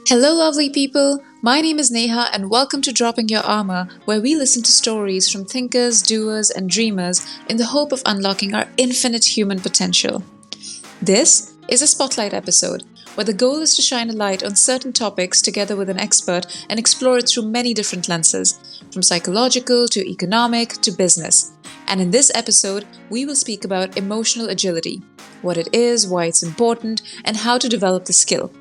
Hello, lovely people. My name is Neha, and welcome to Dropping Your Armor, where we listen to stories from thinkers, doers, and dreamers in the hope of unlocking our infinite human potential. This is a spotlight episode, where the goal is to shine a light on certain topics together with an expert and explore it through many different lenses, from psychological to economic to business. And in this episode, we will speak about emotional agility, what it is, why it's important, and how to develop the skill.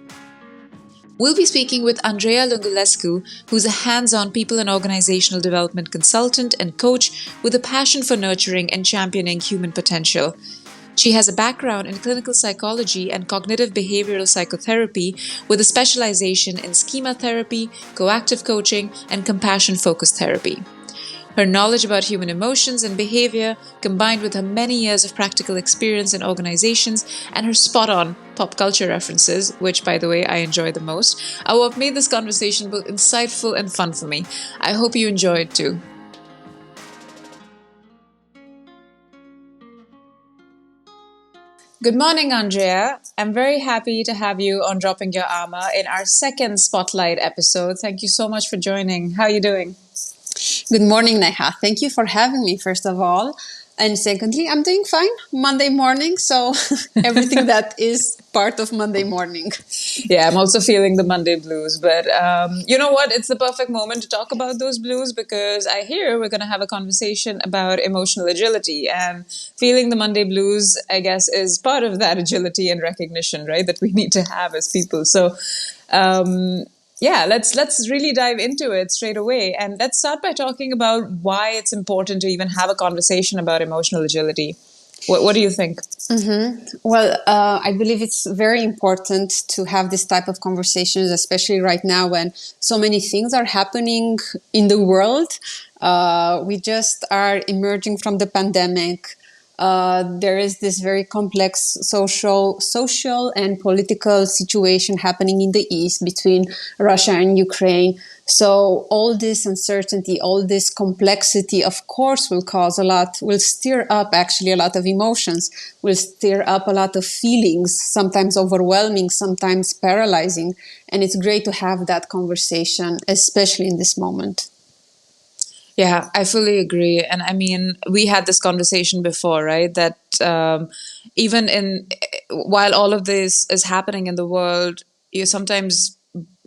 We'll be speaking with Andreia Lungulescu, who's a hands-on people and organizational development consultant and coach with a passion for nurturing and championing human potential. She has a background in clinical psychology and cognitive behavioral psychotherapy with a specialization in schema therapy, coactive coaching, and compassion-focused therapy. Her knowledge about human emotions and behavior, combined with her many years of practical experience in organizations and her spot-on pop culture references, which, by the way, I enjoy the most, are what made this conversation both insightful and fun for me. I hope you enjoy it too. Good morning, Andreia. I'm very happy to have you on Dropping Your Armor in our second Spotlight episode. Thank you so much for joining. How are you doing? Good morning, Neha. Thank you for having me, first of all. And secondly, I'm doing fine. Monday morning, so everything that is part of Monday morning. Yeah, I'm also feeling the Monday blues. But you know what? It's the perfect moment to talk about those blues because I hear we're going to have a conversation about emotional agility. And feeling the Monday blues, I guess, is part of that agility and recognition, right, that we need to have as people. So yeah, let's really dive into it straight away. And let's start by talking about why it's important to even have a conversation about emotional agility. What do you think? Well, I believe it's very important to have this type of conversations, especially right now when so many things are happening in the world. We just are emerging from the pandemic. There is this very complex social and political situation happening in the East between Russia and Ukraine. So all this uncertainty, all this complexity, of course, will stir up actually a lot of emotions, will stir up a lot of feelings, sometimes overwhelming, sometimes paralyzing. And it's great to have that conversation, especially in this moment. Yeah, I fully agree. And I mean, we had this conversation before, right? That even while all of this is happening in the world, you're sometimes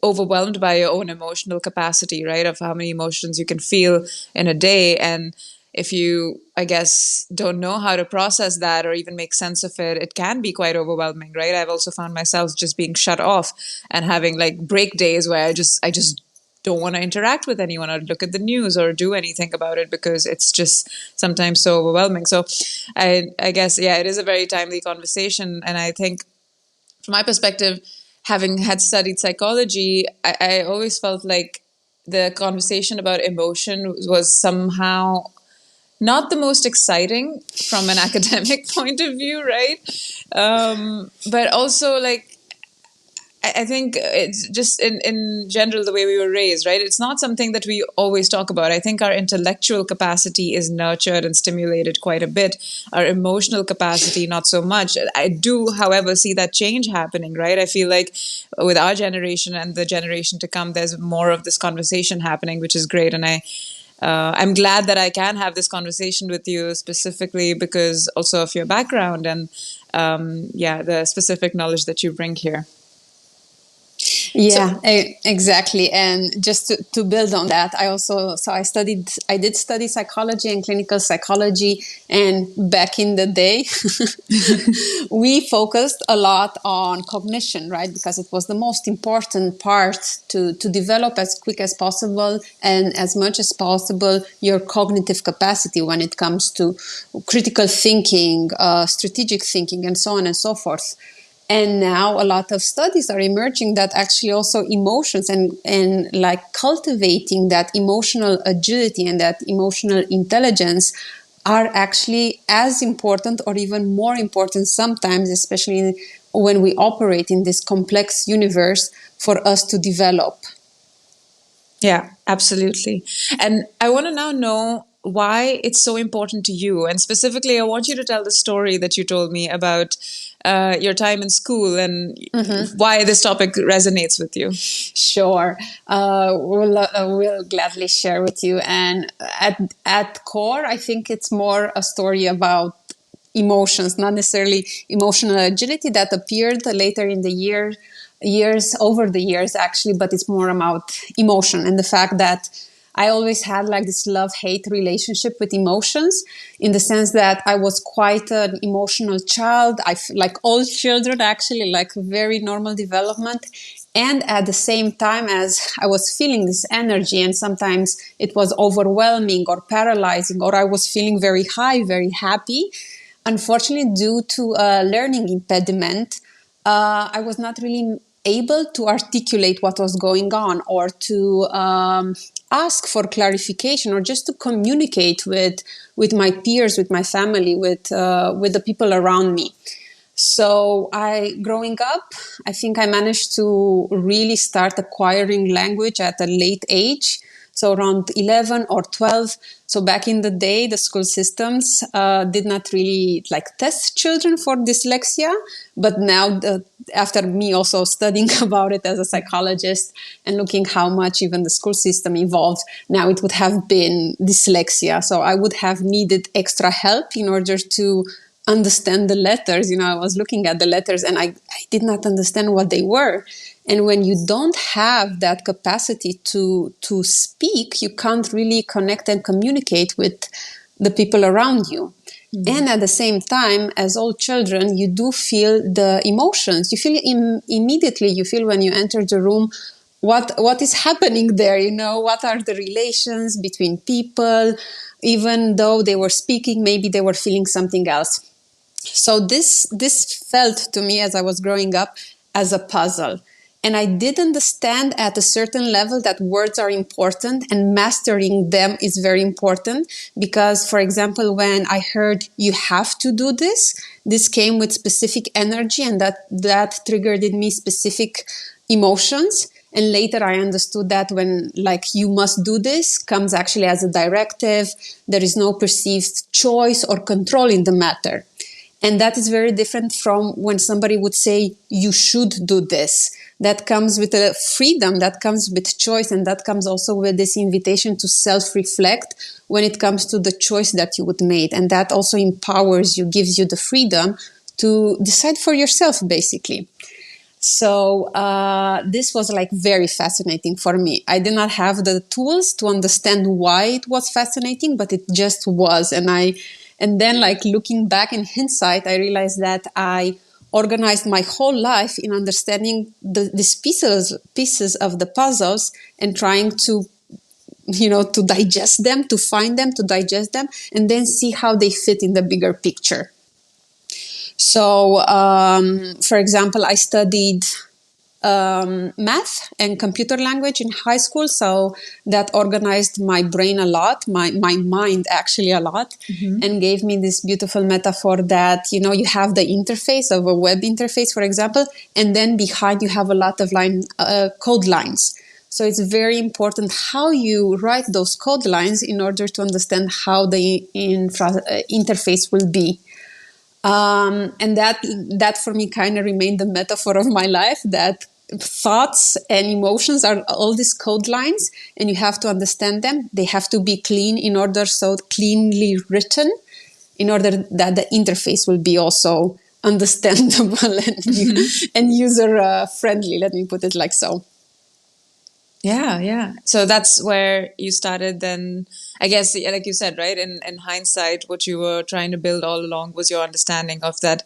overwhelmed by your own emotional capacity, right? Of how many emotions you can feel in a day. And if you, I guess, don't know how to process that or even make sense of it, it can be quite overwhelming, right? I've also found myself just being shut off and having like break days where I just don't want to interact with anyone or look at the news or do anything about it because it's just sometimes so overwhelming. So I guess, yeah, it is a very timely conversation. And I think from my perspective, having had studied psychology, I always felt like the conversation about emotion was somehow not the most exciting from an academic point of view, right? But also like I think it's just in general the way we were raised, right? It's not something that we always talk about. I think our intellectual capacity is nurtured and stimulated quite a bit. Our emotional capacity, not so much. I do, however, see that change happening, right? I feel like with our generation and the generation to come, there's more of this conversation happening, which is great. And I'm glad that I can have this conversation with you specifically because also of your background and yeah, the specific knowledge that you bring here. Yeah, exactly. And just to build on that, I did study psychology and clinical psychology. And back in the day, we focused a lot on cognition, right? Because it was the most important part to develop as quick as possible and as much as possible your cognitive capacity when it comes to critical thinking, strategic thinking, and so on and so forth. And now a lot of studies are emerging that actually also emotions and like cultivating that emotional agility and that emotional intelligence are actually as important or even more important sometimes, especially when we operate in this complex universe for us to develop. Yeah, absolutely. And I want to now know why it's so important to you. And specifically, I want you to tell the story that you told me about your time in school and why this topic resonates with you. Sure. We'll gladly share with you. And at core, I think it's more a story about emotions, not necessarily emotional agility that appeared later in the years over the years actually, but it's more about emotion and the fact that I always had like this love-hate relationship with emotions, in the sense that I was quite an emotional child. Like all children, actually, like very normal development. And at the same time as I was feeling this energy, and sometimes it was overwhelming or paralyzing, or I was feeling very high, very happy. Unfortunately, due to a learning impediment, I was not really able to articulate what was going on, or to ask for clarification, or just to communicate with my peers, with my family, with the people around me. So growing up, I think I managed to really start acquiring language at a late age. So around 11 or 12. So back in the day, the school systems did not really like test children for dyslexia. But now, after me also studying about it as a psychologist and looking how much even the school system evolved, now it would have been dyslexia. So I would have needed extra help in order to understand the letters. I was looking at the letters and I did not understand what they were. And when you don't have that capacity to speak, you can't really connect and communicate with the people around you. And at the same time, as all children, you do feel the emotions. You feel immediately, you feel when you enter the room, what is happening there, what are the relations between people. Even though they were speaking, maybe they were feeling something else. So this felt to me as I was growing up as a puzzle. And I did understand at a certain level that words are important and mastering them is very important. Because, for example, when I heard you have to do this came with specific energy, and that triggered in me specific emotions. And later I understood that when like you must do this comes actually as a directive, there is no perceived choice or control in the matter. And that is very different from when somebody would say, you should do this. That comes with a freedom, that comes with choice, and that comes also with this invitation to self-reflect when it comes to the choice that you would make. And that also empowers you, gives you the freedom to decide for yourself, basically. So this was like very fascinating for me. I did not have the tools to understand why it was fascinating, but it just was. And then, like, looking back in hindsight, I realized that I organized my whole life in understanding these pieces of the puzzles and trying to, to digest them, to find them, to digest them, and then see how they fit in the bigger picture. So, for example, I studied math and computer language in high school, so that organized my brain a lot, my mind actually a lot, and gave me this beautiful metaphor that you have the interface of a web interface, for example, and then behind you have a lot of code lines. So it's very important how you write those code lines in order to understand how the interface will be. And that for me kind of remained the metaphor of my life, that thoughts and emotions are all these code lines, and you have to understand them. They have to be cleanly written in order that the interface will be also understandable and user friendly. Let me put it like so. Yeah. So that's where you started then, I guess, like you said, right? In hindsight, what you were trying to build all along was your understanding of that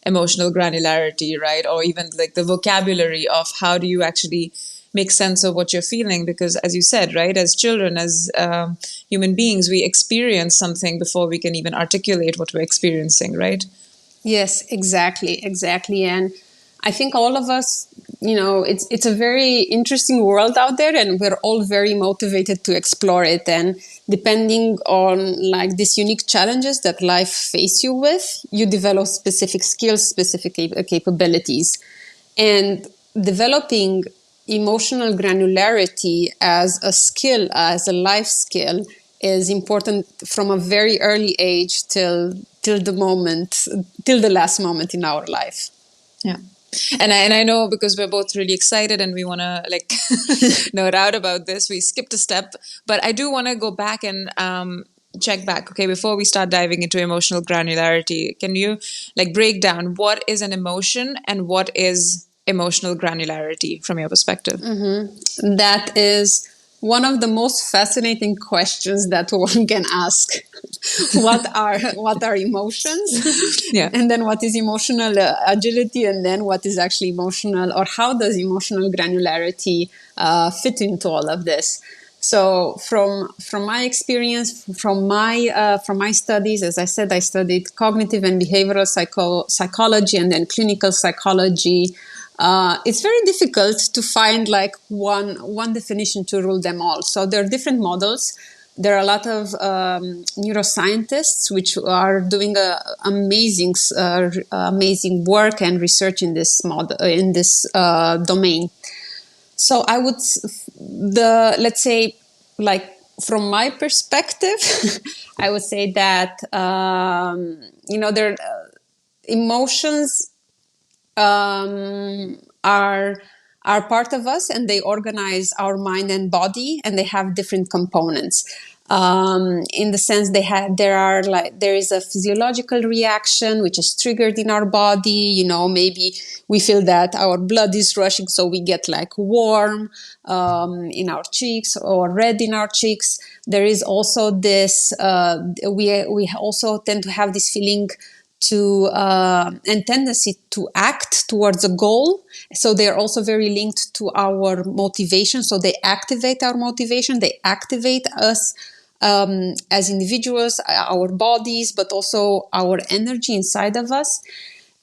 emotional granularity, right? Or even like the vocabulary of how do you actually make sense of what you're feeling? Because as you said, right, as children, as human beings, we experience something before we can even articulate what we're experiencing, right? Yes, exactly. And I think all of us, it's a very interesting world out there, and we're all very motivated to explore it. And depending on like these unique challenges that life face you with, you develop specific skills, specific capabilities. And developing emotional granularity as a skill, as a life skill, is important from a very early age till the last moment in our life. Yeah. And I know, because we're both really excited and we want to like nerd out about this, we skipped a step, but I do want to go back and check back. Okay, before we start diving into emotional granularity, can you like break down what is an emotion and what is emotional granularity from your perspective? That is one of the most fascinating questions that one can ask. What are emotions? Yeah. And then what is emotional agility, and then what is actually emotional, or how does emotional granularity fit into all of this? So from my experience, from my studies, as I said, I studied cognitive and behavioral psychology and then clinical psychology. It's very difficult to find like one definition to rule them all. So there are different models. There are a lot of neuroscientists which are doing amazing work and research in this domain. So I would let's say, like, from my perspective, I would say that there emotions are part of us, and they organize our mind and body, and they have different components. In the sense there is a physiological reaction which is triggered in our body. Maybe we feel that our blood is rushing, so we get like warm in our cheeks or red in our cheeks. There is also this we also tend to have this feeling and tendency to act towards a goal. So they are also very linked to our motivation. So they activate our motivation. They activate us as individuals, our bodies, but also our energy inside of us.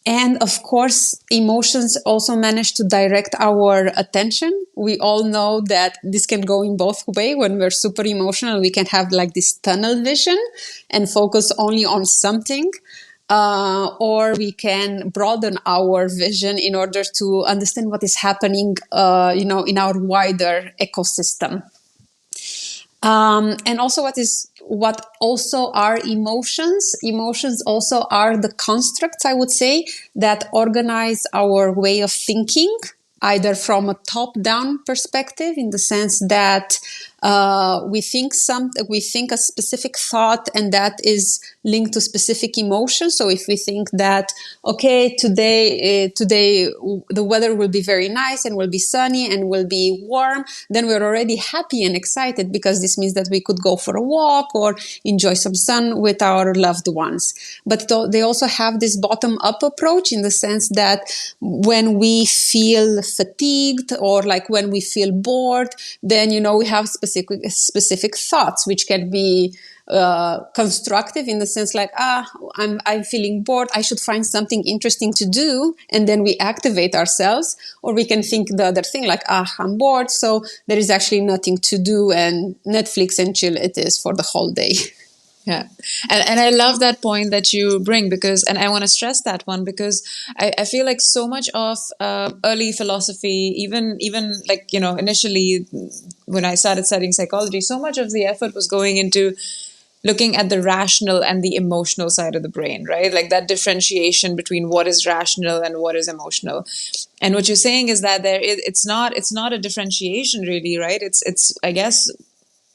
And of course, emotions also manage to direct our attention. We all know that this can go in both ways. When we're super emotional, we can have like this tunnel vision and focus only on something. Or we can broaden our vision in order to understand what is happening, in our wider ecosystem. And also what also are emotions. Emotions also are the constructs, I would say, that organize our way of thinking, either from a top-down perspective, in the sense that we think a specific thought, and that is linked to specific emotions. So if we think that, okay, today the weather will be very nice and will be sunny and will be warm, then we're already happy and excited, because this means that we could go for a walk or enjoy some sun with our loved ones. But they also have this bottom-up approach, in the sense that when we feel fatigued, or like when we feel bored, then we have specific thoughts which can be constructive, in the sense like, I'm feeling bored, I should find something interesting to do, and then we activate ourselves. Or we can think the other thing, like, I'm bored, so there is actually nothing to do, and Netflix and chill it is for the whole day. Yeah. And I love that point that you bring, and I want to stress that one, because I feel like so much of early philosophy, even like, initially when I started studying psychology, so much of the effort was going into looking at the rational and the emotional side of the brain, right? Like that differentiation between what is rational and what is emotional. And what you're saying is that it's not a differentiation really, right? It's I guess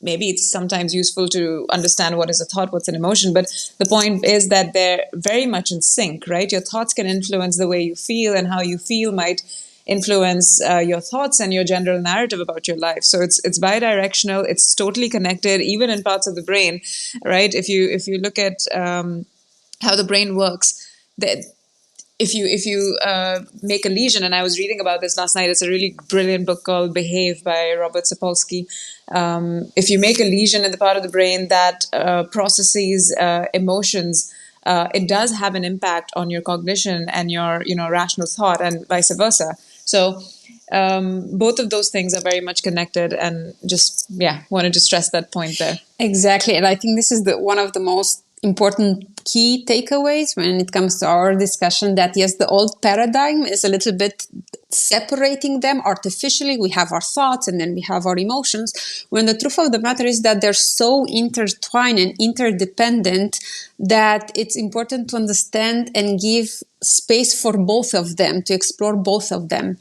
maybe it's sometimes useful to understand what is a thought, what's an emotion, but the point is that they're very much in sync, right? Your thoughts can influence the way you feel, and how you feel might influence your thoughts and your general narrative about your life. So it's bidirectional. It's totally connected, even in parts of the brain, right? If you look at how the brain works, that if you make a lesion, and I was reading about this last night. It's a really brilliant book called Behave by Robert Sapolsky. If you make a lesion in the part of the brain that processes emotions, it does have an impact on your cognition and your rational thought, and vice versa. So both of those things are very much connected, and just wanted to stress that point there. Exactly. And I think this is one of the most important key takeaways when it comes to our discussion that yes, the old paradigm is a little bit separating them artificially. We have our thoughts and then we have our emotions, when the truth of the matter is that they're so intertwined and interdependent that it's important to understand and give space for both of them, to explore both of them.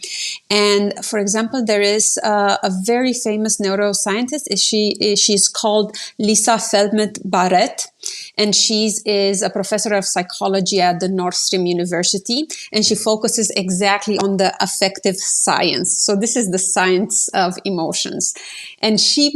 And for example, there is a very famous neuroscientist. She's called Lisa Feldman Barrett, and she is a professor of psychology at the Northstream University, and she focuses exactly on the affective science. So this is the science of emotions. And she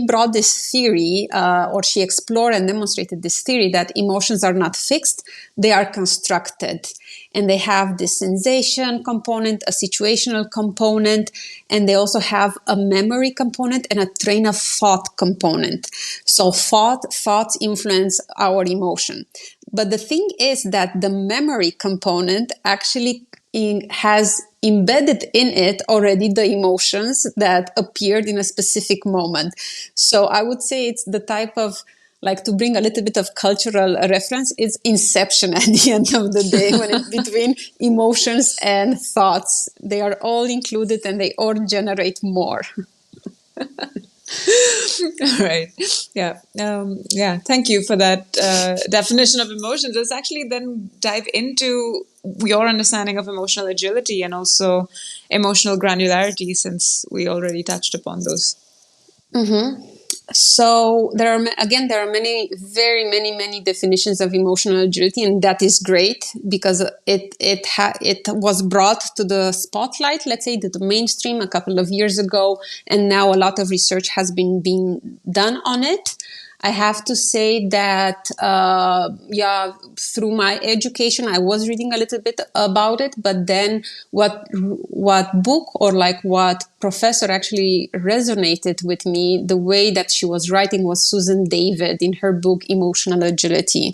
brought this theory, or she explored and demonstrated this theory that emotions are not fixed, they are constructed. And they have this sensation component, a situational component, and they also have a memory component and a train of thought component. So thoughts influence our emotion. But the thing is that the memory component actually has embedded in it already the emotions that appeared in a specific moment. So I would say it's the type of, like, to bring a little bit of cultural reference, it's inception at the end of the day, when it's between emotions and thoughts. They are all included and they all generate more. Right. Yeah. Yeah. Thank you for that definition of emotions. Let's actually then dive into your understanding of emotional agility and also emotional granularity, since we already touched upon those. Mm-hmm. So there are many definitions of emotional agility, and that is great because it was brought to the spotlight, let's say, to the mainstream a couple of years ago, and now a lot of research has been being done on it. I have to say that, through my education, I was reading a little bit about it, but then what book or like what professor actually resonated with me, the way that she was writing, was Susan David in her book, Emotional Agility.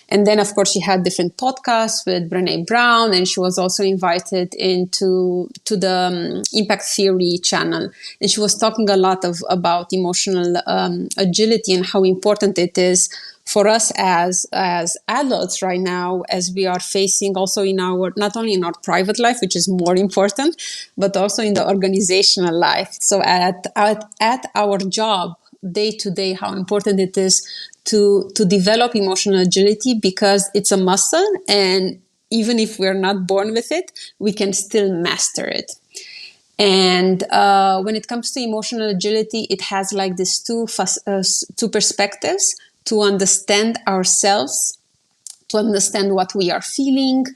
And then, of course, she had different podcasts with Brené Brown, and she was also invited into the Impact Theory channel. And she was talking a lot about emotional agility and how important it is for us as adults right now, as we are facing also in our, not only in our private life, which is more important, but also in the organizational life. So at our job, day to day, how important it is to develop emotional agility, because it's a muscle, and even if we're not born with it, we can still master it. And when it comes to emotional agility, it has like these two perspectives: to understand ourselves, to understand what we are feeling,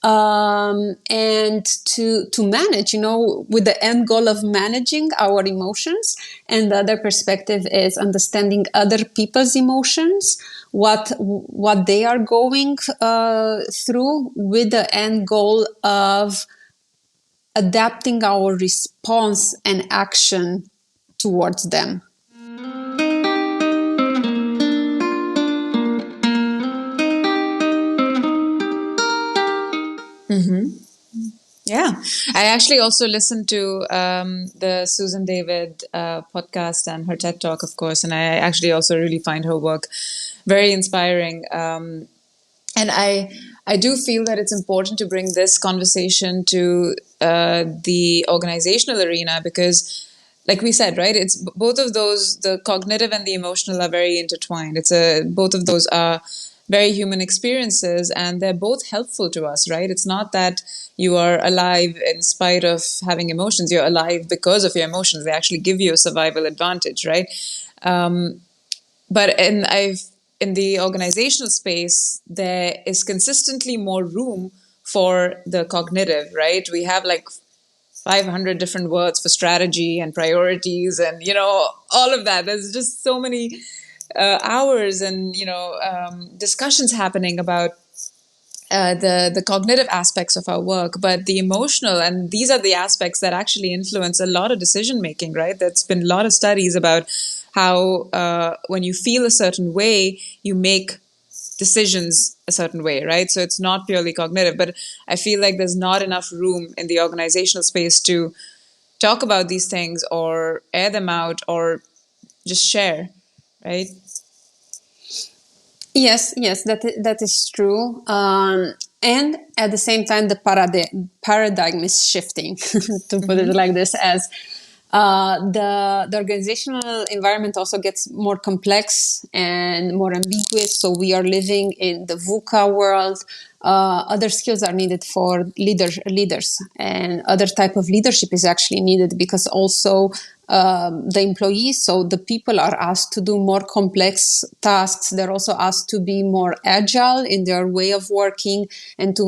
and to manage, with the end goal of managing our emotions. And the other perspective is understanding other people's emotions, what they are going through, with the end goal of adapting our response and action towards them. Yeah, I actually also listened to the Susan David podcast and her TED Talk, of course, and I actually also really find her work very inspiring. And I do feel that it's important to bring this conversation to the organizational arena, because, like we said, right, it's both of those, the cognitive and the emotional, are very intertwined. Both of those are very human experiences, and they're both helpful to us, right? It's not that you are alive in spite of having emotions. You're alive because of your emotions. They actually give you a survival advantage, right? But in the organizational space, there is consistently more room for the cognitive, right? We have like 500 different words for strategy and priorities and, all of that. There's just so many hours and, discussions happening about the cognitive aspects of our work, but the emotional, and these are the aspects that actually influence a lot of decision making, right? There's been a lot of studies about how when you feel a certain way, you make decisions a certain way, right? So it's not purely cognitive, but I feel like there's not enough room in the organizational space to talk about these things or air them out or just share, right? Yes, that is true. And at the same time, the paradigm is shifting, to put it Mm-hmm. like this, as the organizational environment also gets more complex and more ambiguous. So we are living in the VUCA world. Other skills are needed for leaders, and other type of leadership is actually needed, because also the employees, so the people, are asked to do more complex tasks. They're also asked to be more agile in their way of working, and to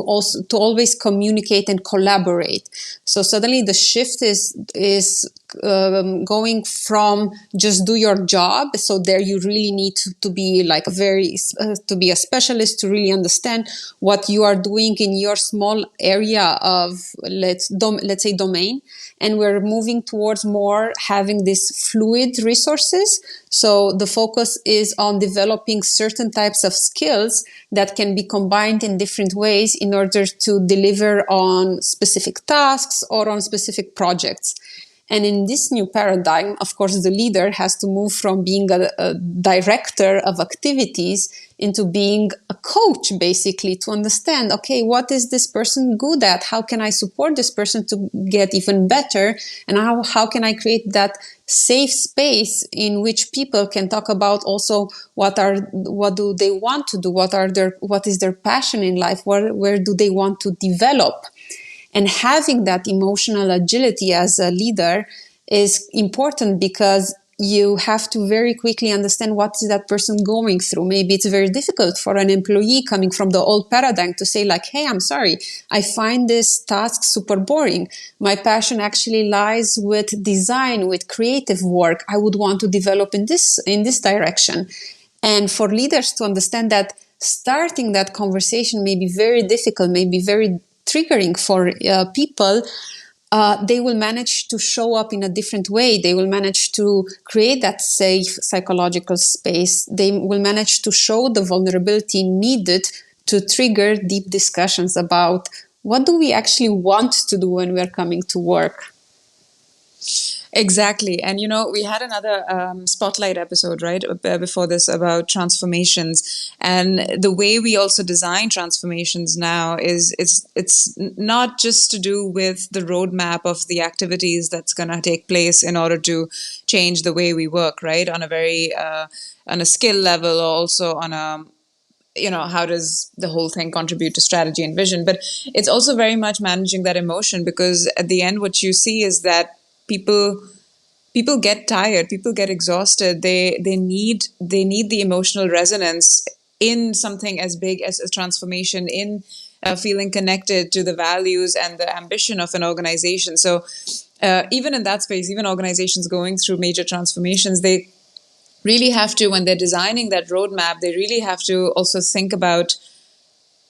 always communicate and collaborate. So suddenly the shift is going from just do your job. So there you really need to be like to be a specialist, to really understand what you are doing in your small area of let's say domain. And we're moving towards more having these fluid resources. So the focus is on developing certain types of skills that can be combined in different ways in order to deliver on specific tasks or on specific projects. And in this new paradigm, of course, the leader has to move from being a director of activities into being a coach, basically, to understand, okay, what is this person good at? How can I support this person to get even better? And how can I create that safe space in which people can talk about also what do they want to do? What is their passion in life? Where do they want to develop? And having that emotional agility as a leader is important, because you have to very quickly understand what is that person going through. Maybe it's very difficult for an employee coming from the old paradigm to say like, hey, I'm sorry, I find this task super boring. My passion actually lies with design, with creative work. I would want to develop in this direction. And for leaders to understand that starting that conversation may be very difficult, may be very triggering for people, they will manage to show up in a different way. They will manage to create that safe psychological space. They will manage to show the vulnerability needed to trigger deep discussions about what do we actually want to do when we're coming to work. Exactly. And, we had another spotlight episode, right, before this about transformations. And the way we also design transformations now is it's not just to do with the roadmap of the activities that's going to take place in order to change the way we work, right, on a very, on a skill level, or also on a, how does the whole thing contribute to strategy and vision. But it's also very much managing that emotion, because at the end what you see is that people get tired, people get exhausted. They need the emotional resonance in something as big as a transformation, in feeling connected to the values and the ambition of an organization. So even in that space, even organizations going through major transformations, they really have to, when they're designing that roadmap, they really have to also think about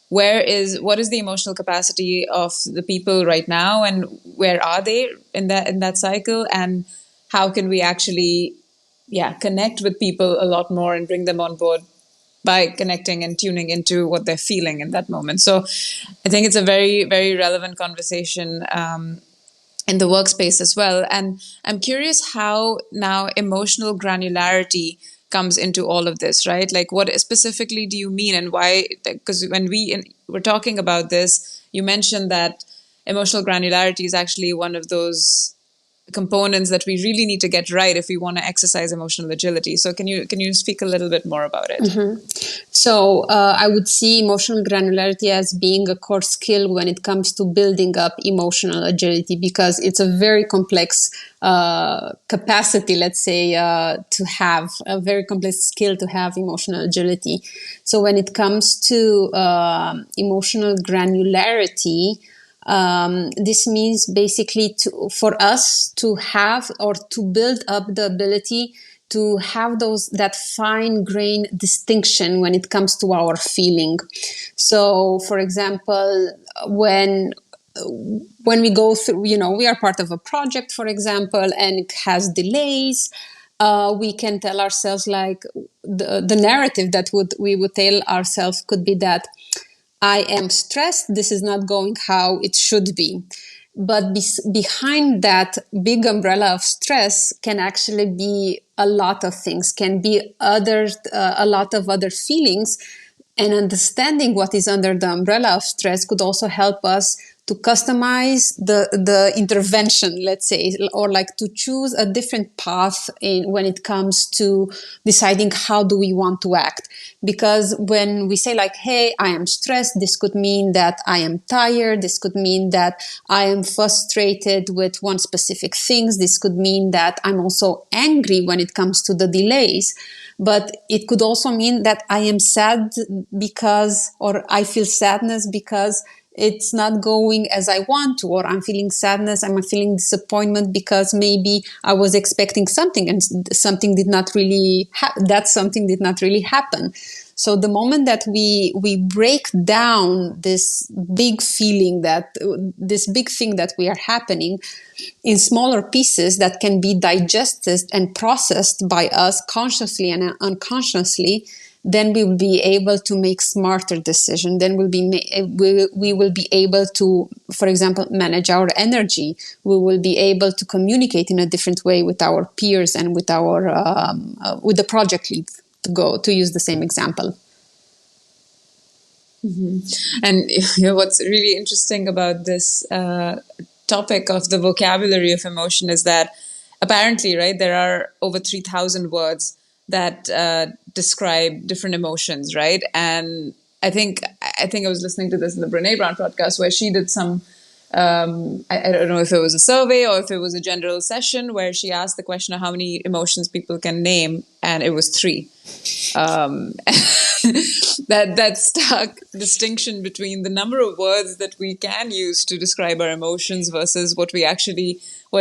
what is the emotional capacity of the people right now, and where are they in that cycle, and how can we actually connect with people a lot more and bring them on board by connecting and tuning into what they're feeling in that moment. So I think it's a very, very relevant conversation in the workspace as well. And I'm curious how now emotional granularity comes into all of this, right? Like, what specifically do you mean, and why? Because when we were talking about this, you mentioned that emotional granularity is actually one of those components that we really need to get right if we want to exercise emotional agility. So can you speak a little bit more about it? Mm-hmm. So I would see emotional granularity as being a core skill when it comes to building up emotional agility, because it's a very complex capacity, let's say, to have a very complex skill to have emotional agility. So when it comes to emotional granularity, this means basically for us to have or to build up the ability to have that fine grained distinction when it comes to our feeling. So, for example, when we go through, we are part of a project, for example, and it has delays. We can tell ourselves, like, the narrative that we would tell ourselves could be that I am stressed. This is not going how it should be. But behind that big umbrella of stress can actually be a lot of things, can be a lot of other feelings. And understanding what is under the umbrella of stress could also help us to customize the intervention, let's say, or like to choose a different path when it comes to deciding how do we want to act. Because when we say like, hey, I am stressed, this could mean that I am tired. This could mean that I am frustrated with one specific things. This could mean that I'm also angry when it comes to the delays. But it could also mean that I am sad because, or I feel sadness because it's not going as I want to, or I'm feeling sadness, I'm feeling disappointment because maybe I was expecting something and something did not really that something did not really happen. So the moment that we break down this big feeling, that this big thing that we are happening in smaller pieces that can be digested and processed by us consciously and unconsciously, then we will be able to make smarter decisions. Then we will be able to, for example, manage our energy. We will be able to communicate in a different way with our peers and with our with the project lead, to use the same example. And what's really interesting about this topic of the vocabulary of emotion is that apparently, right, there are over 3,000 words that describe different emotions, right? And I think I was listening to this in the Brene Brown podcast where she did some. I don't know if it was a survey or if it was a general session where she asked the question of how many emotions people can name, and it was three. Um, that stark distinction between the number of words that we can use to describe our emotions versus what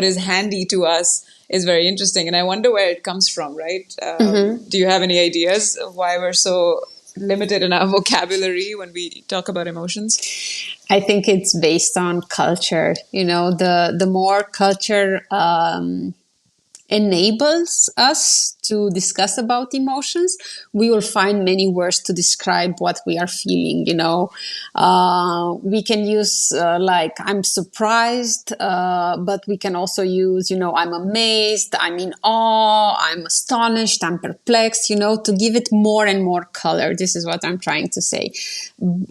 is handy to us is very interesting. And I wonder where it comes from, right? Do you have any ideas of why we're so limited in our vocabulary when we talk about emotions? I think it's based on culture. The more culture enables us to discuss about emotions, we will find many words to describe what we are feeling. We can use like I'm surprised, but we can also use, I'm amazed, I'm in awe, I'm astonished, I'm perplexed, to give it more and more color. This is what I'm trying to say.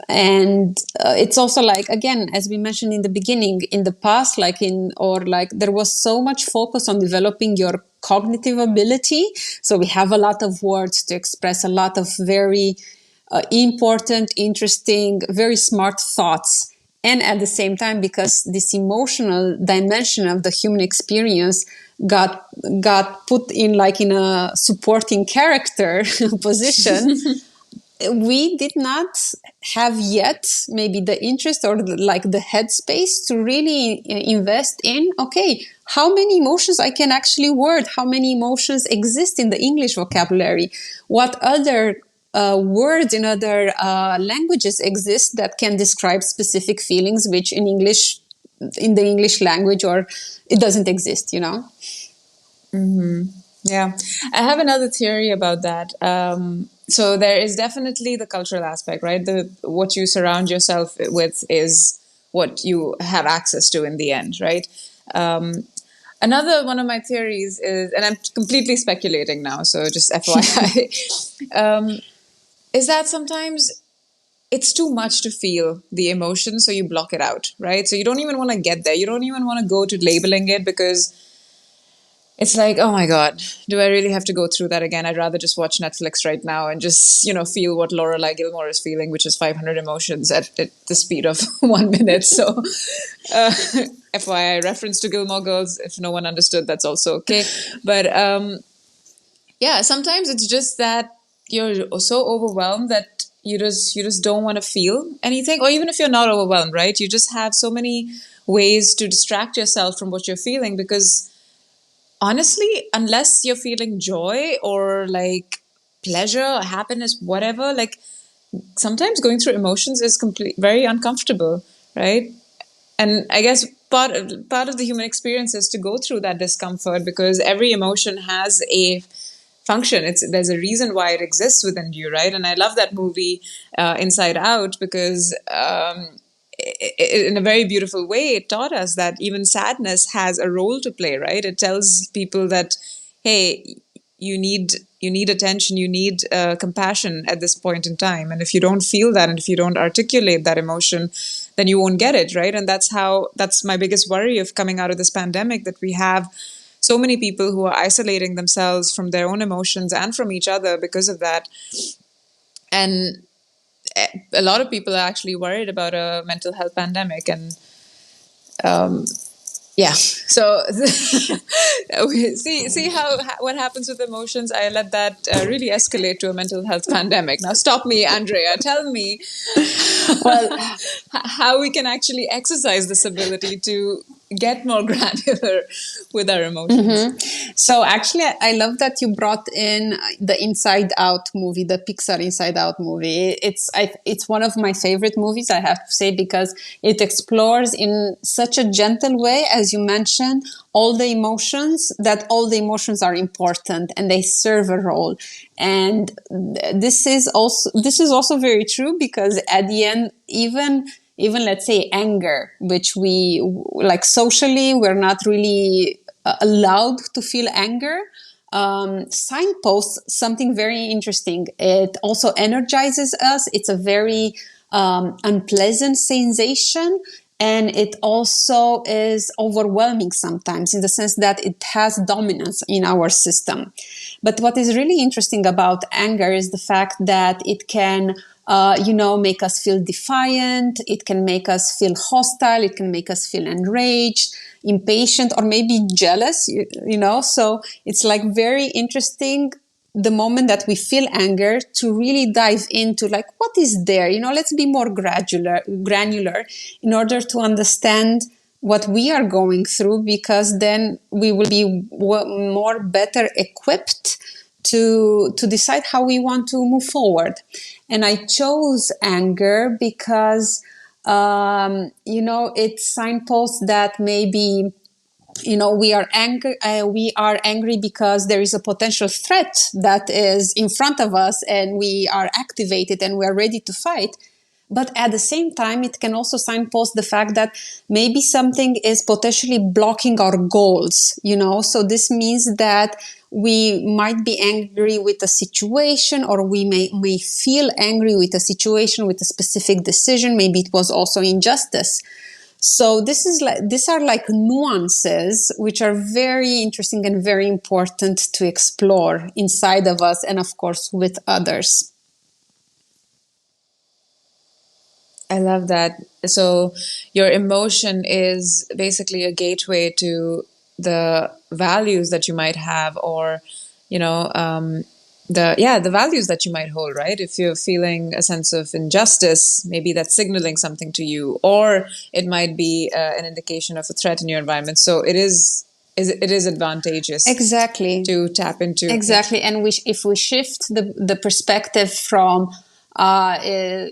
And it's also like, again, as we mentioned in the beginning, in the past, there was so much focus on developing your cognitive ability. So we have a lot of words to express a lot of very important, interesting, very smart thoughts. And at the same time, because this emotional dimension of the human experience got put in a supporting character position, we did not have yet maybe the interest or the headspace to really invest in, okay, how many emotions I can actually word, how many emotions exist in the English vocabulary, what other words in other languages exist that can describe specific feelings, which in the English language, or it doesn't exist, Yeah, I have another theory about that. So there is definitely the cultural aspect, right? What you surround yourself with is what you have access to in the end, right? Another one of my theories is, and I'm completely speculating now, so just FYI, is that sometimes it's too much to feel the emotion, so you block it out, right? So you don't even want to get there. You don't even want to go to labeling it because it's like, oh my God, do I really have to go through that again? I'd rather just watch Netflix right now and just, feel what Lorelai Gilmore is feeling, which is 500 emotions at the speed of 1 minute. So, FYI, reference to Gilmore Girls. If no one understood, that's also okay. But yeah, sometimes it's just that you're so overwhelmed that you just don't want to feel anything. Or even if you're not overwhelmed, right? You just have so many ways to distract yourself from what you're feeling because honestly, unless you're feeling joy or pleasure or happiness, whatever, sometimes going through emotions is very uncomfortable, right? And I guess part of the human experience is to go through that discomfort because every emotion has a function. There's a reason why it exists within you, right? And I love that movie Inside Out because in a very beautiful way, it taught us that even sadness has a role to play, right? It tells people that, hey, you need attention, you need compassion at this point in time. And if you don't feel that, and if you don't articulate that emotion, then you won't get it, right? And that's my biggest worry of coming out of this pandemic, that we have so many people who are isolating themselves from their own emotions and from each other because of that. And a lot of people are actually worried about a mental health pandemic. And yeah, so see how what happens with emotions. I let that really escalate to a mental health pandemic. Now stop me, Andrea. Tell me Well, how we can actually exercise this ability to get more granular with our emotions. so actually, I love that you brought in the Inside Out movie, the Pixar Inside Out movie. It's one of my favorite movies, I have to say, because it explores in such a gentle way, as you mentioned, all the emotions, that all the emotions are important and they serve a role. And this is also very true, because at the end, even let's say anger, which we like socially, we're not really allowed to feel anger, signposts something very interesting. It also energizes us. It's a very unpleasant sensation. And it also is overwhelming sometimes, in the sense that it has dominance in our system. But what is really interesting about anger is the fact that it can make us feel defiant. It can make us feel hostile. It can make us feel enraged, impatient, or maybe jealous, So it's like very interesting, the moment that we feel anger, to really dive into like, what is there? Let's be more granular in order to understand what we are going through, because then we will be more better equipped to decide how we want to move forward. And I chose anger because, it signposts that maybe, we are angry. We are angry because there is a potential threat that is in front of us, and we are activated and we are ready to fight. But at the same time, it can also signpost the fact that maybe something is potentially blocking our goals, So this means that we might be angry with a situation, or we may feel angry with a situation, with a specific decision. Maybe it was also injustice. So these are like nuances which are very interesting and very important to explore inside of us, and of course with others. I love that. So your emotion is basically a gateway to the values that you might have, or the values that you might hold, right? If you're feeling a sense of injustice, maybe that's signaling something to you, or it might be an indication of a threat in your environment. So it is advantageous, exactly, to tap into. Exactly. Yeah. And if we shift the perspective from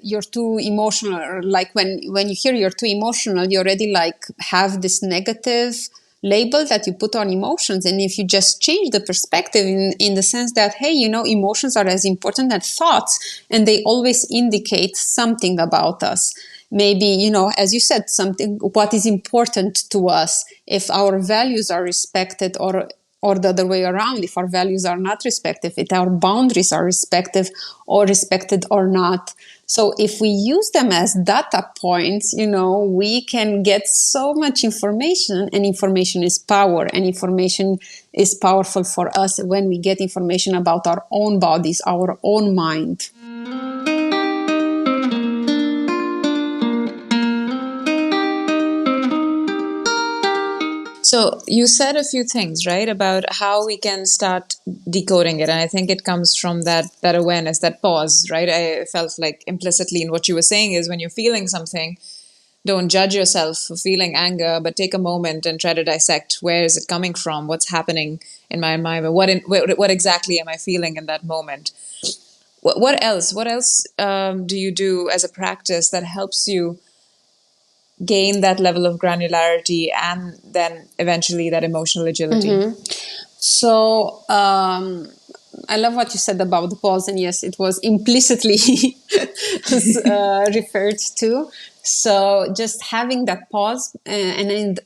you're too emotional, or like when you hear you're too emotional, you already like have this negative label that you put on emotions. And if you just change the perspective in the sense that, hey, emotions are as important as thoughts, and they always indicate something about us. Maybe, as you said, something, what is important to us. If our values are respected, or the other way around, if our values are not respected, if our boundaries are respected or not. So if we use them as data points, we can get so much information, and information is power, and information is powerful for us when we get information about our own bodies, our own mind. So you said a few things, right, about how we can start decoding it. And I think it comes from that awareness, that pause, right? I felt like implicitly in what you were saying is, when you're feeling something, don't judge yourself for feeling anger, but take a moment and try to dissect, where is it coming from? What's happening in my mind? What exactly am I feeling in that moment? What else? What else do you do as a practice that helps you gain that level of granularity, and then eventually that emotional agility? So I love what you said about the pause, and yes, it was implicitly referred to. So just having that pause, and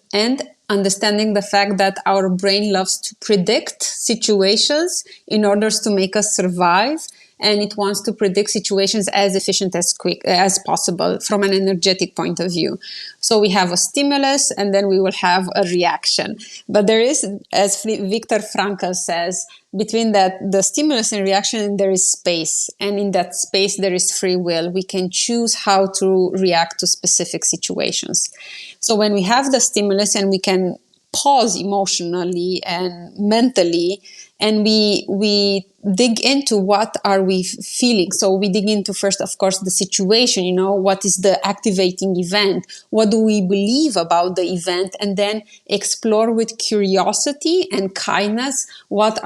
understanding the fact that our brain loves to predict situations in order to make us survive, and it wants to predict situations as efficient as quick as possible from an energetic point of view. So we have a stimulus, and then we will have a reaction. But there is, as Viktor Frankl says, between the stimulus and reaction, there is space, and in that space there is free will. We can choose how to react to specific situations. So when we have the stimulus and we can pause emotionally and mentally, and we dig into what are we feeling. So we dig into first, of course, the situation, what is the activating event? What do we believe about the event? And then explore with curiosity and kindness what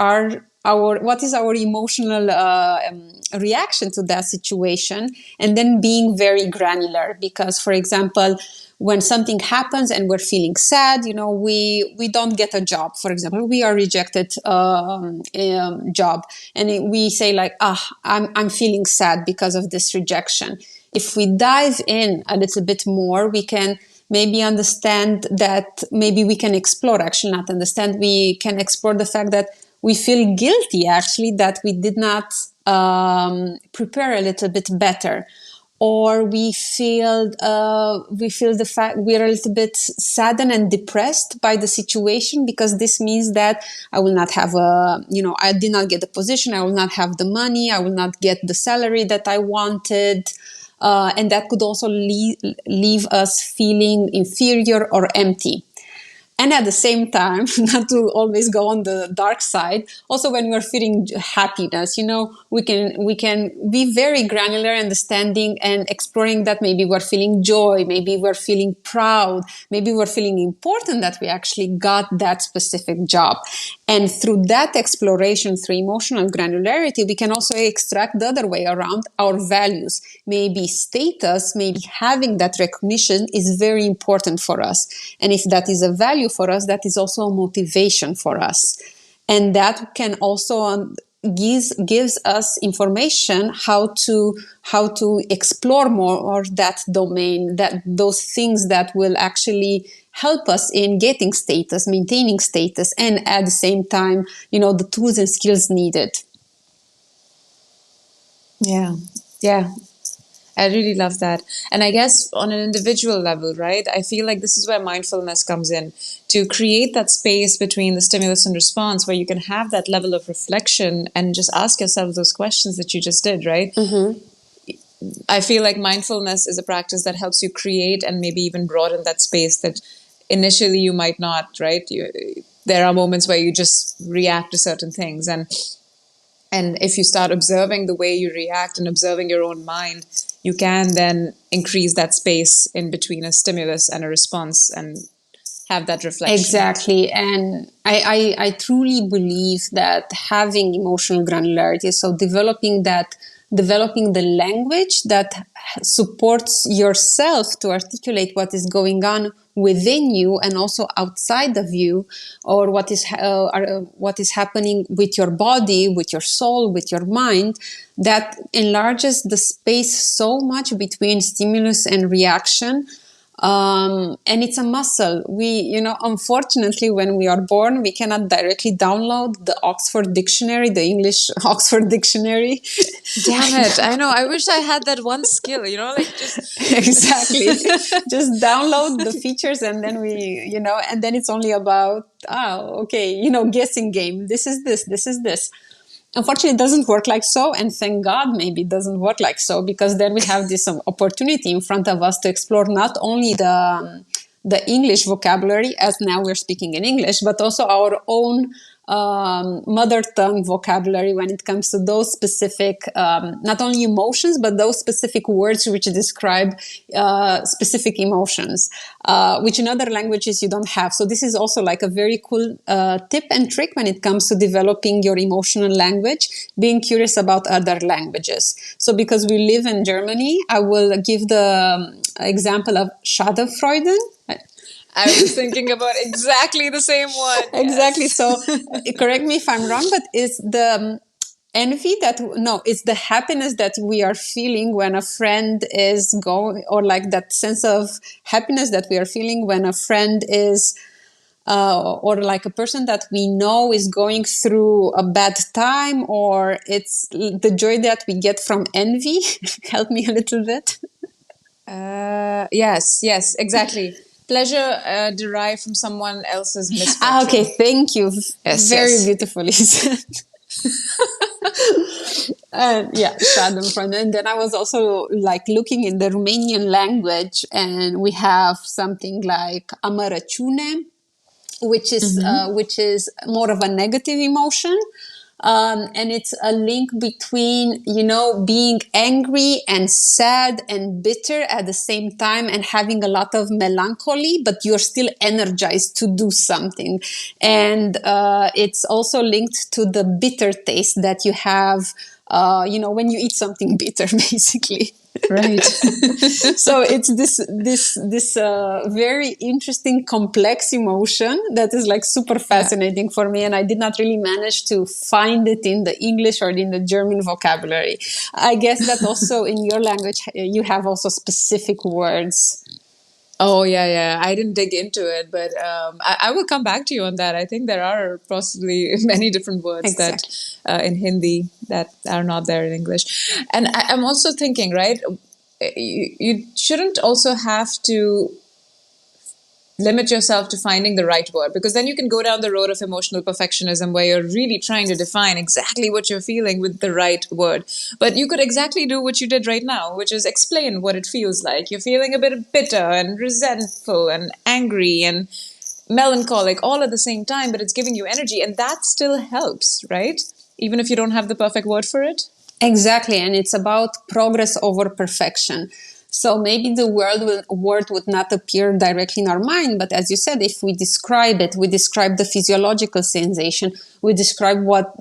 is our emotional reaction to that situation, and then being very granular. Because, for example, when something happens and we're feeling sad, we don't get a job. For example, we are rejected job, and we say like, I'm feeling sad because of this rejection. If we dive in a little bit more, we can maybe understand that, maybe we can explore, actually not understand, we can explore the fact that we feel guilty actually that we did not prepare a little bit better. Or we feel the fact we're a little bit saddened and depressed by the situation, because this means that I will not have I did not get the position, I will not have the money, I will not get the salary that I wanted. And that could also leave us feeling inferior or empty. And at the same time, not to always go on the dark side, also when we're feeling happiness, we can be very granular, understanding and exploring that maybe we're feeling joy, maybe we're feeling proud, maybe we're feeling important that we actually got that specific job. And through that exploration, through emotional granularity, we can also extract the other way around, our values. Maybe status, maybe having that recognition is very important for us. And if that is a value for us, that is also a motivation for us. And that can also gives us information how to explore more that domain, that those things that will actually help us in getting status, maintaining status, and at the same time, the tools and skills needed. Yeah. I really love that. And I guess on an individual level, right, I feel like this is where mindfulness comes in, to create that space between the stimulus and response where you can have that level of reflection and just ask yourself those questions that you just did, right? Mm-hmm. I feel like mindfulness is a practice that helps you create and maybe even broaden that space that initially you might not, right? There are moments where you just react to certain things. And if you start observing the way you react and observing your own mind, you can then increase that space in between a stimulus and a response and have that reflection. Exactly. And I truly believe that having emotional granularity, so developing the language that supports yourself to articulate what is going on within you and also outside of you, or what is happening with your body, with your soul, with your mind, that enlarges the space so much between stimulus and reaction. And it's a muscle. Unfortunately, when we are born, we cannot directly download the Oxford Dictionary, the English Oxford Dictionary. Damn it. I know. I wish I had that one skill, just. Exactly. Just download the features, and then and then it's only about, guessing game. This is this, this is this. Unfortunately, it doesn't work like so, and thank God maybe it doesn't work like so, because then we have this opportunity in front of us to explore not only the English vocabulary, as now we're speaking in English, but also our own mother tongue vocabulary when it comes to those specific, not only emotions, but those specific words which describe specific emotions, which in other languages you don't have. So this is also like a very cool tip and trick when it comes to developing your emotional language, being curious about other languages. So because we live in Germany, I will give the example of Schadenfreude. I was thinking about exactly the same one. Exactly. Yes. So correct me if I'm wrong, but it's the envy it's the happiness that we are feeling when a friend is going, or like that sense of happiness that we are feeling when a friend is or like a person that we know is going through a bad time, or it's the joy that we get from envy. Help me a little bit. Yes, exactly. Pleasure derived from someone else's Okay, misfortune. thank you. Yes, Very yes. beautifully said. And yeah, Schadenfreude. And then I was also like looking in the Romanian language, and we have something like amarăciune, which is more of a negative emotion. And it's a link between, being angry and sad and bitter at the same time, and having a lot of melancholy, but you're still energized to do something. And it's also linked to the bitter taste that you have, when you eat something bitter, basically. Right. So it's this very interesting, complex emotion that is like super fascinating for me, and I did not really manage to find it in the English or in the German vocabulary. I guess that also in your language you have also specific words. Oh, yeah. I didn't dig into it, but I will come back to you on that. I think there are possibly many different words that Exactly. in Hindi that are not there in English. And I'm also thinking, right, you shouldn't also have to limit yourself to finding the right word, because then you can go down the road of emotional perfectionism where you're really trying to define exactly what you're feeling with the right word. But you could exactly do what you did right now, which is explain what it feels like. You're feeling a bit bitter and resentful and angry and melancholic all at the same time, but it's giving you energy, and that still helps, right? Even if you don't have the perfect word for it. Exactly, and it's about progress over perfection. So maybe the word would not appear directly in our mind, but as you said, if we describe it, we describe the physiological sensation, we describe what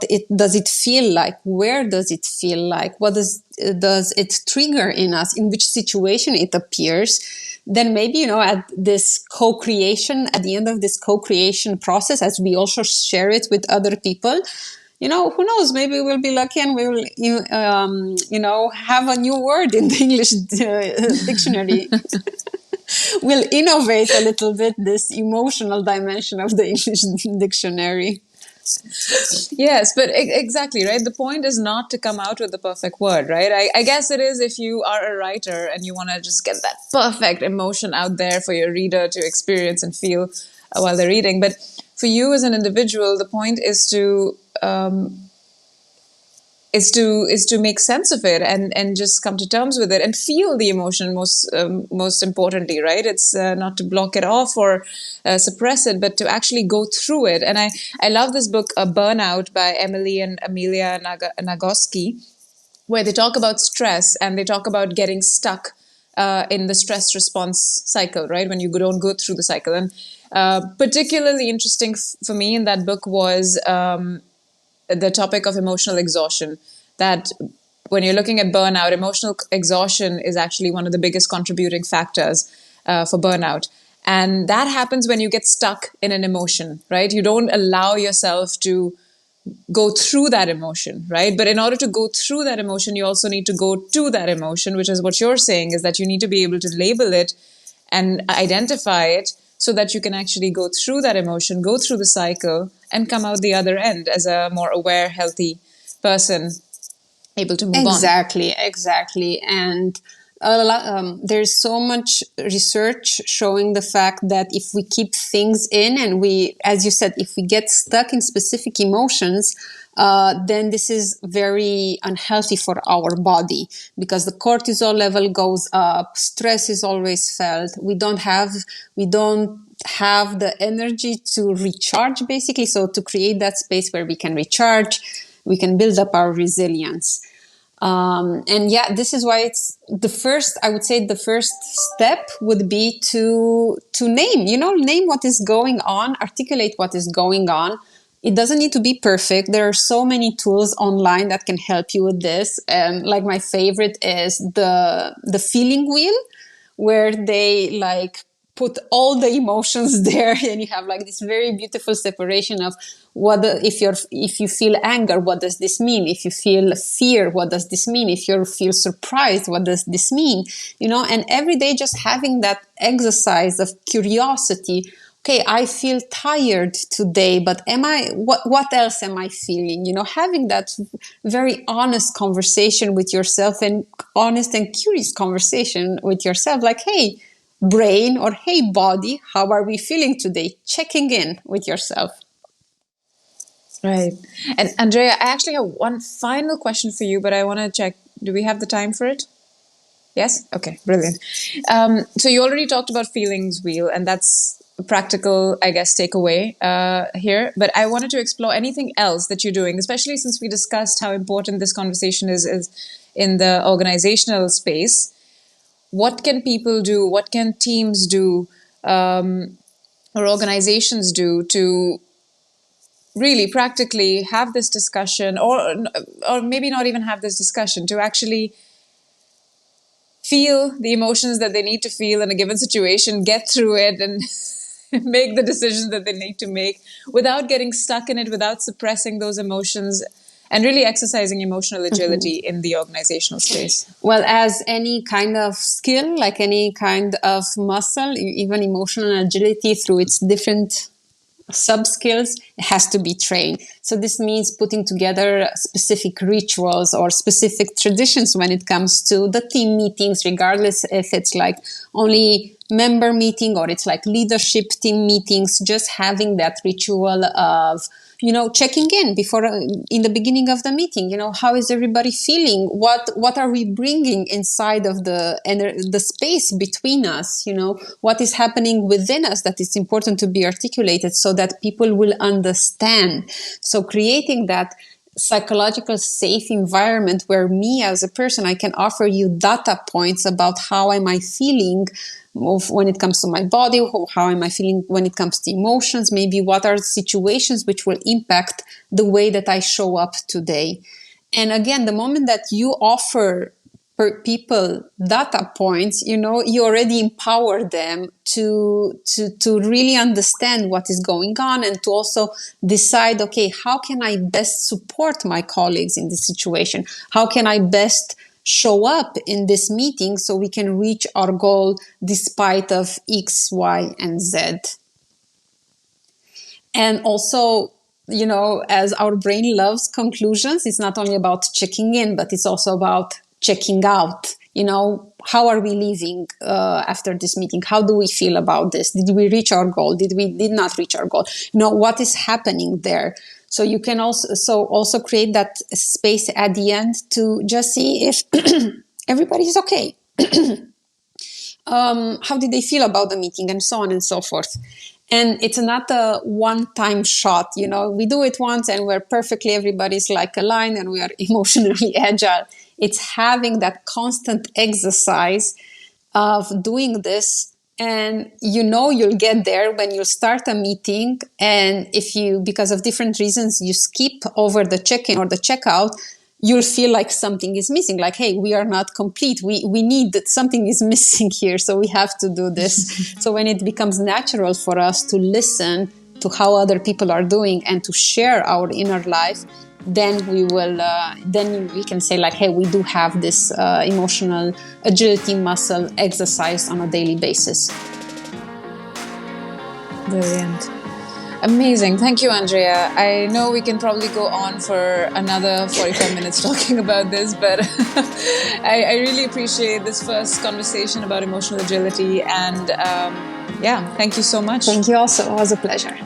it does it feel like, where does it feel like, what does it trigger in us, in which situation it appears. Then maybe, at this co-creation, at the end of this co-creation process, as we also share it with other people, who knows? Maybe we'll be lucky and we will, have a new word in the English dictionary. We'll innovate a little bit this emotional dimension of the English dictionary. Yes, but exactly, right? The point is not to come out with the perfect word, right? I guess it is if you are a writer and you want to just get that perfect emotion out there for your reader to experience and feel while they're reading. But for you as an individual, the point is to make sense of it and just come to terms with it and feel the emotion most importantly, right? It's not to block it off or suppress it, but to actually go through it. And I love this book, Burnout, by Emily and Amelia Nagoski, where they talk about stress and they talk about getting stuck in the stress response cycle, right? When you don't go through the cycle. And particularly interesting for me in that book was the topic of emotional exhaustion. That when you're looking at burnout, emotional exhaustion is actually one of the biggest contributing factors for burnout. And that happens when you get stuck in an emotion, right? You don't allow yourself to go through that emotion, right? But in order to go through that emotion, you also need to go to that emotion, which is what you're saying, is that you need to be able to label it and identify it so that you can actually go through that emotion, go through the cycle, and come out the other end as a more aware, healthy person, able to move on. Exactly. And there's so much research showing the fact that if we keep things in and we, as you said, if we get stuck in specific emotions, then this is very unhealthy for our body, because the cortisol level goes up, stress is always felt. We don't have the energy to recharge, basically. So to create that space where we can recharge, we can build up our resilience. And yeah, this is why it's I would say the first step would be to name what is going on, articulate what is going on. It doesn't need to be perfect. There are so many tools online that can help you with this. And like my favorite is the feeling wheel, where they like put all the emotions there, and you have like this very beautiful separation of if you feel anger, what does this mean? If you feel fear, what does this mean? If you feel surprised, what does this mean? And every day just having that exercise of curiosity okay, I feel tired today, but what else am I feeling? Having that very honest conversation with yourself, and honest and curious conversation with yourself, like, hey, brain, or hey, body, how are we feeling today? Checking in with yourself. Right. And Andreia, I actually have one final question for you, but I want to check. Do we have the time for it? Yes? Okay, brilliant. So you already talked about feelings wheel, and that's a practical, I guess, takeaway here. But I wanted to explore anything else that you're doing, especially since we discussed how important this conversation is in the organizational space. What can people do? What can teams do, or organizations do to really practically have this discussion, or maybe not even have this discussion, to actually feel the emotions that they need to feel in a given situation, get through it, and make the decisions that they need to make without getting stuck in it, without suppressing those emotions, and really exercising emotional agility in the organizational space? Well, as any kind of skill, like any kind of muscle, even emotional agility through its different sub-skills, has to be trained. So this means putting together specific rituals or specific traditions when it comes to the team meetings, regardless if it's like only member meeting or it's like leadership team meetings. Just having that ritual of checking in before, in the beginning of the meeting, how is everybody feeling? What are we bringing inside of the space between us? What is happening within us that is important to be articulated so that people will understand. So creating that psychological safe environment where me as a person, I can offer you data points about how am I feeling when it comes to my body, how am I feeling when it comes to emotions, maybe what are the situations which will impact the way that I show up today. And again, the moment that you offer people data points, you already empower them to really understand what is going on, and to also decide, okay, how can I best support my colleagues in this situation? How can I best show up in this meeting so we can reach our goal despite of X, Y, and Z? And also, as our brain loves conclusions, it's not only about checking in, but it's also about checking out. How are we leaving after this meeting? How do we feel about this? Did we reach our goal? Did not reach our goal? What is happening there? So you can also create that space at the end to just see if everybody is okay. How did they feel about the meeting, and so on and so forth. And it's not a one-time shot. We do it once and we're perfectly, everybody's like aligned and we are emotionally agile. It's having that constant exercise of doing this. And you'll get there when you start a meeting. And if you, because of different reasons, you skip over the check-in or the checkout, you'll feel like something is missing. Like, hey, we are not complete. We need that, something is missing here. So we have to do this. So when it becomes natural for us to listen to how other people are doing and to share our inner life, then we can say like, hey, we do have this emotional agility muscle exercise on a daily basis. Brilliant. Amazing. Thank you, Andreia. I know we can probably go on for another 45 minutes talking about this, but I really appreciate this first conversation about emotional agility. And thank you so much. Thank you also. It was a pleasure.